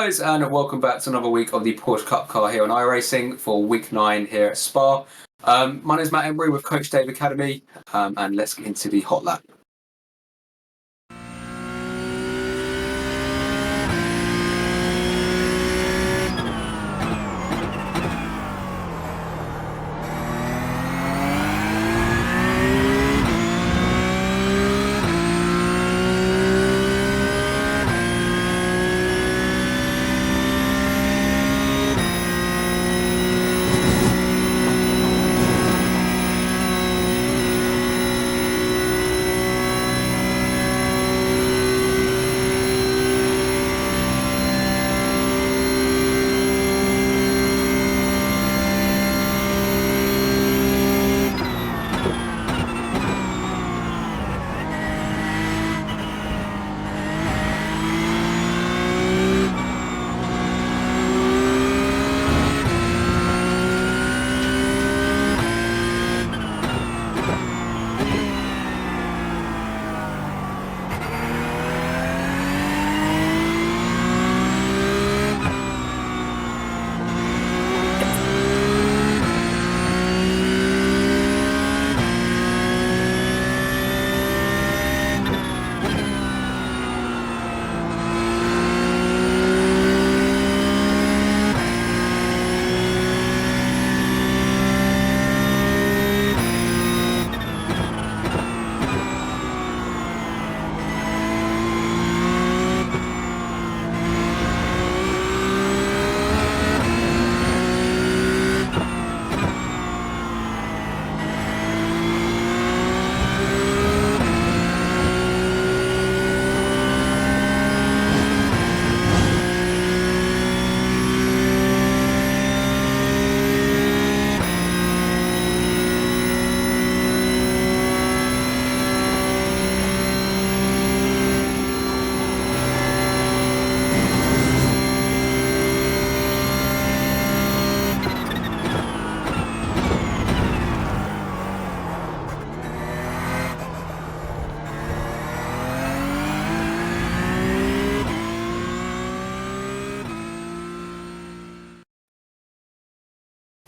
Guys, and welcome back to another week of the Porsche Cup car here on iRacing for week 9 here at Spa. My name is Matt Emery with Coach Dave Academy, and let's get into the hot lap.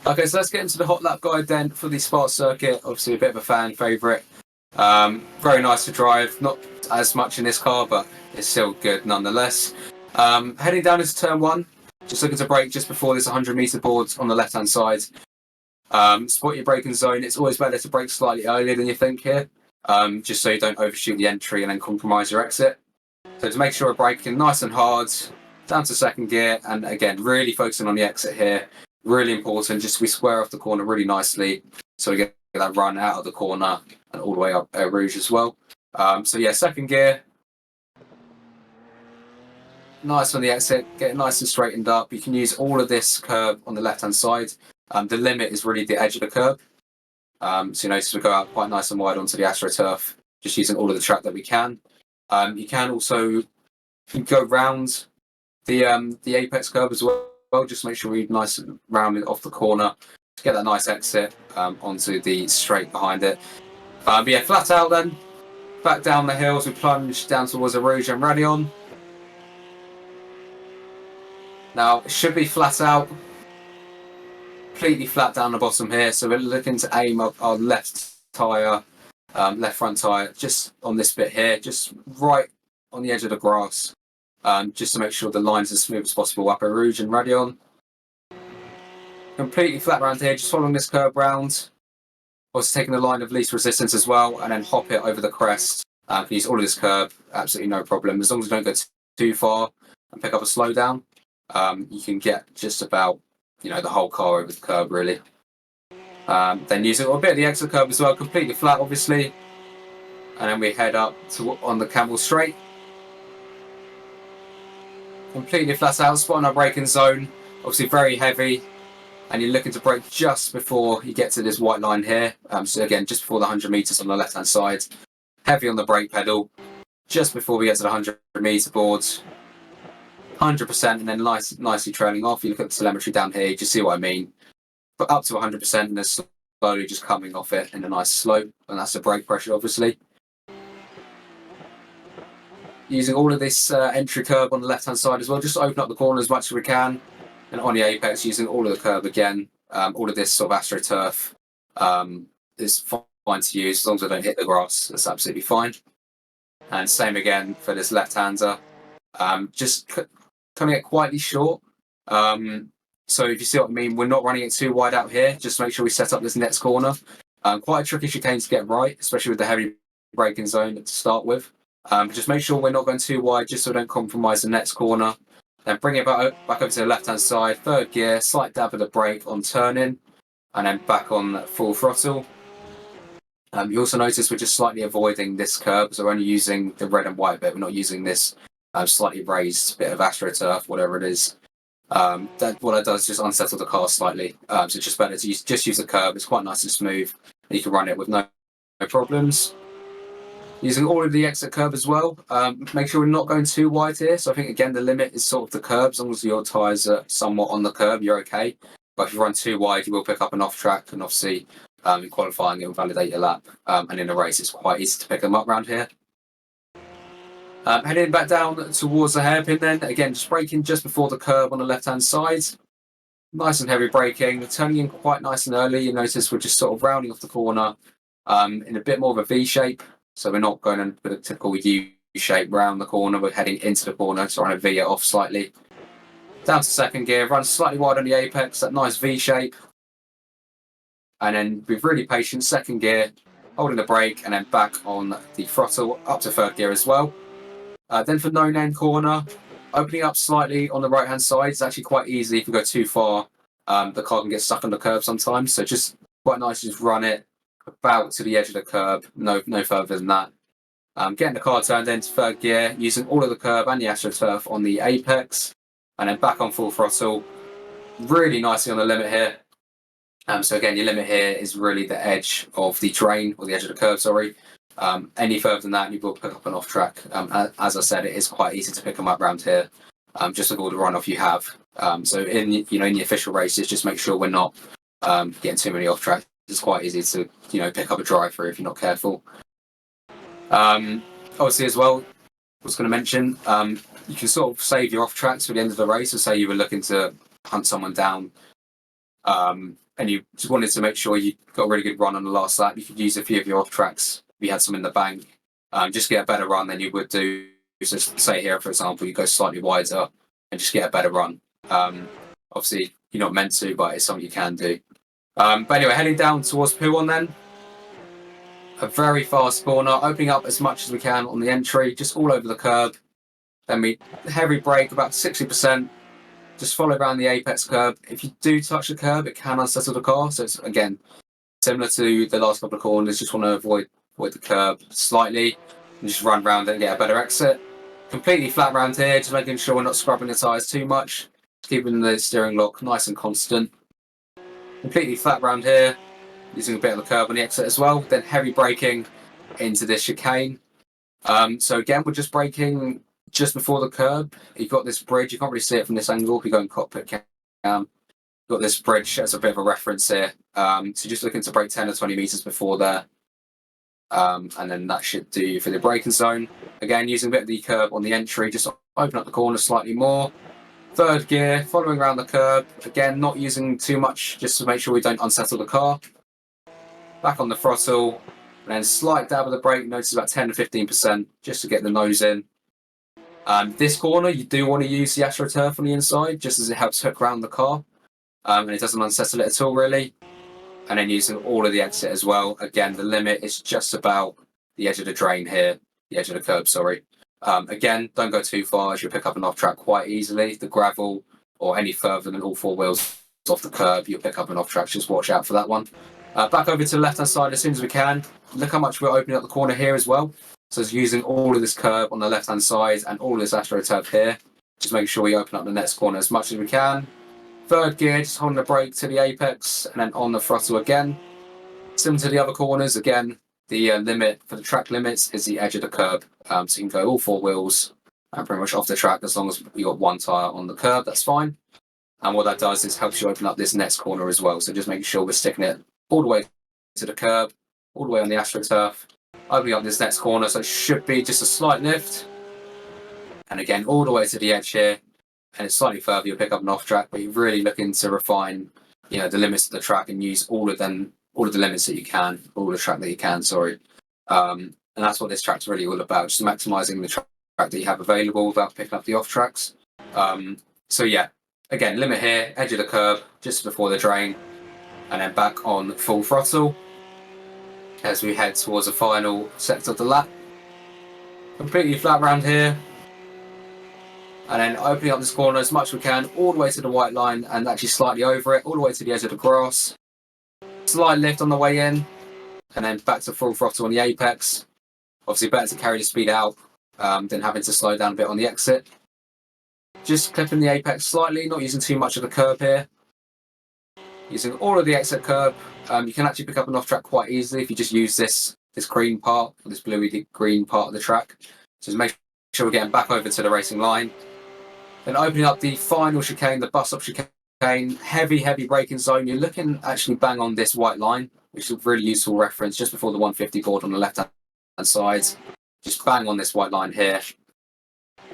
Okay, so let's get into the hot lap guide then for the Spa circuit. Obviously a bit of a fan favourite. Very nice to drive, not as much in this car, but it's still good nonetheless. Heading down into turn 1, just looking to brake just before this 100-metre board on the left-hand side. Spot your braking zone. It's always better to brake slightly earlier than you think here, just so you don't overshoot the entry and then compromise your exit. So to make sure we're braking nice and hard, down to second gear, and again, really focusing on the exit here. Really important, just we square off the corner really nicely, so we get that run out of the corner and all the way up Eau Rouge as well. So yeah, second gear. Nice on the exit, get it nice and straightened up. You can use all of this curb on the left-hand side. The limit is really the edge of the curb. So you notice we go out quite nice and wide onto the AstroTurf, just using all of the track that we can. You can also go round the apex curb as well. Just make sure we nice and round it off the corner to get that nice exit onto the straight behind it. But yeah, flat out then. Back down the hills, we plunge down towards Eau Rouge and Radion. Now, it should be flat out. Completely flat down the bottom here. So we're looking to aim up our left tyre, left front tyre, just on this bit here, just right on the edge of the grass. Just to make sure the line's as smooth as possible up Eau Rouge and Radion. Completely flat around here, just following this curb round. Also taking the line of least resistance as well, and then hop it over the crest. Can use all of this curb, absolutely no problem. As long as you don't go too far and pick up a slowdown, you can get just about, the whole car over the curb really. Then using a bit of the exit curb as well, completely flat obviously. And then we head up on the Campbell Straight. Completely flat out, spot on our braking zone, obviously very heavy, and you're looking to brake just before you get to this white line here. So again, just before the 100 metres on the left hand side, heavy on the brake pedal, just before we get to the 100 metre boards, 100%, and then nicely trailing off. You look at the telemetry down here, you just see what I mean, but up to 100%, and then slowly just coming off it in a nice slope, and that's the brake pressure obviously. using all of this entry curb on the left-hand side as well, just to open up the corner as much as we can. And on the apex, using all of the curb again, all of this sort of AstroTurf is fine to use as long as I don't hit the grass. That's absolutely fine. And same again for this left-hander. Just coming it quietly short. So if you see what I mean, we're not running it too wide out here. Just make sure we set up this next corner. Quite a tricky chicane to get right, especially with the heavy braking zone to start with. Just make sure we're not going too wide, just so we don't compromise the next corner. Then bring it back over to the left-hand side, third gear, slight dab of the brake on turning, and then back on full throttle. You also notice we're just slightly avoiding this curb, so we're only using the red and white bit. We're not using this slightly raised bit of AstroTurf, whatever it is. What that does is just unsettle the car slightly. So it's just better to just use the curb. It's quite nice and smooth, and you can run it with no problems. Using all of the exit curb as well. Make sure we're not going too wide here. So I think, again, the limit is sort of the curb. As long as your tyres are somewhat on the curb, you're okay. But if you run too wide, you will pick up an off track, and obviously in qualifying, it will validate your lap. And in a race, it's quite easy to pick them up around here. Heading back down towards the hairpin then. Again, just braking just before the curb on the left-hand side. Nice and heavy braking. Turning in quite nice and early. You notice we're just sort of rounding off the corner in a bit more of a V shape. So we're not going in with a typical U shape round the corner. We're heading into the corner, trying to V it off slightly. Down to second gear, run slightly wide on the apex, that nice V shape. And then be really patient, second gear, holding the brake, and then back on the throttle, up to third gear as well. Then for no-name corner, opening up slightly on the right-hand side. It's actually quite easy. If you go too far, the car can get stuck on the curb sometimes. So just quite nice to just run it about to the edge of the curb, no further than that. Getting the car turned into third gear, using all of the curb and the AstroTurf on the apex, and then back on full throttle. Really nicely on the limit here. So again, your limit here is really the edge of the drain, or the edge of the curb, sorry. Any further than that, you will pick up an off track. As I said, it is quite easy to pick them up around here, just with all the runoff you have. So in the official races, just make sure we're not getting too many off tracks. It's quite easy to pick up a drive through if you're not careful. Obviously as well, I was going to mention, you can sort of save your off tracks for the end of the race. So say you were looking to hunt someone down, and you just wanted to make sure you got a really good run on the last lap. You could use a few of your off tracks if you had some in the bank, just get a better run than you would do. So say here, for example, you go slightly wider and just get a better run. Obviously, you're not meant to, but it's something you can do. But anyway, heading down towards Pouon then. A very fast corner, opening up as much as we can on the entry, just all over the curb. Then we heavy brake, about 60%. Just follow around the apex curb. If you do touch the curb, it can unsettle the car. So it's, again, similar to the last couple of corners. Just want to avoid the curb slightly and just run around it and get a better exit. Completely flat around here, just making sure we're not scrubbing the tyres too much. Just keeping the steering lock nice and constant. Completely flat around here, using a bit of the curb on the exit as well. Then heavy braking into this chicane. So again, we're just braking just before the curb. You've got this bridge. You can't really see it from this angle if you go in cockpit cam. You've got this bridge as a bit of a reference here. So just looking to brake 10 or 20 meters before there. And then that should do you for the braking zone. Again, using a bit of the curb on the entry, just open up the corner slightly more. Third gear, following around the curb. Again, not using too much, just to make sure we don't unsettle the car. Back on the throttle, and then slight dab of the brake. Notice about 10 to 15%, just to get the nose in. This corner, you do want to use the AstroTurf on the inside, just as it helps hook around the car. And it doesn't unsettle it at all, really. And then using all of the exit as well. Again, the limit is just about the edge of the drain here, the edge of the curb, sorry. Again, don't go too far, as you'll pick up an off track quite easily. The gravel, or any further than all four wheels off the curb, you'll pick up an off track. Just watch out for that one. Back over to the left-hand side as soon as we can. Look how much we're opening up the corner here as well. So it's using all of this curb on the left-hand side and all of this AstroTurf here. Just make sure we open up the next corner as much as we can. Third gear, just holding the brake to the apex and then on the throttle again. Similar to the other corners, again, the limit for the track limits is the edge of the curb. So you can go all four wheels and pretty much off the track as long as you've got one tyre on the curb, that's fine. And what that does is helps you open up this next corner as well. So just making sure we're sticking it all the way to the curb, all the way on the AstroTurf, opening up this next corner. So it should be just a slight lift. And again, all the way to the edge here, and it's slightly further, you'll pick up an off track, but you're really looking to refine, the limits of the track and use all of the limits that you can, all the track that you can, sorry. And that's what this track's really all about, just maximising the track that you have available without picking up the off tracks. So yeah, again, limit here, edge of the curb, just before the drain, and then back on full throttle as we head towards the final sector of the lap. Completely flat round here, and then opening up this corner as much as we can, all the way to the white line and actually slightly over it, all the way to the edge of the grass. Slight lift on the way in, and then back to full throttle on the apex. Obviously better to carry the speed out than having to slow down a bit on the exit. Just clipping the apex slightly, not using too much of the curb here. Using all of the exit curb, you can actually pick up an off track quite easily if you just use this green part, this bluey green part of the track. So just make sure we're getting back over to the racing line. Then opening up the final chicane, the bus stop chicane, heavy braking zone. You're looking actually bang on this white line, which is a really useful reference just before the 150 board on the left hand side. Just bang on this white line here.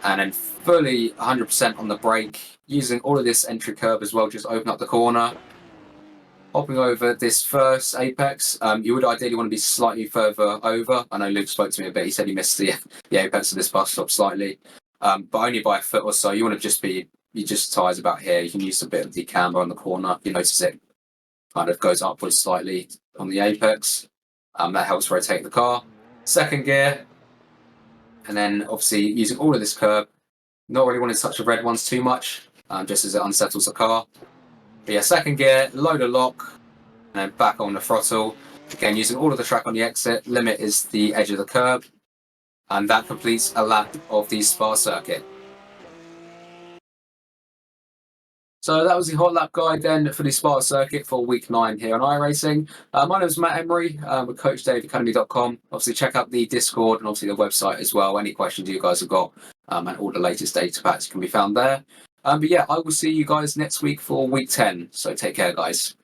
And then fully 100% on the brake, using all of this entry curb as well, just open up the corner. Hopping over this first apex, you would ideally want to be slightly further over. I know Luke spoke to me a bit, he said he missed the apex of this bus stop slightly, but only by a foot or so. You want to just be, your tyres about here. You can use a bit of the camber on the corner. You notice it kind of goes upwards slightly on the apex. That helps rotate the car. Second gear, and then obviously using all of this curb. Not really wanting to touch the red ones too much, just as it unsettles the car. But yeah, second gear, load a lock, and then back on the throttle. Again, using all of the track on the exit. Limit is the edge of the curb, and that completes a lap of the Spa circuit. So that was the hot lap guide then for the Spa circuit for week 9 here on iRacing. My name is Matt Emery with CoachDaveAcademy.com. Obviously check out the Discord and obviously the website as well. Any questions you guys have got and all the latest data packs can be found there. But yeah, I will see you guys next week for week 10. So take care, guys.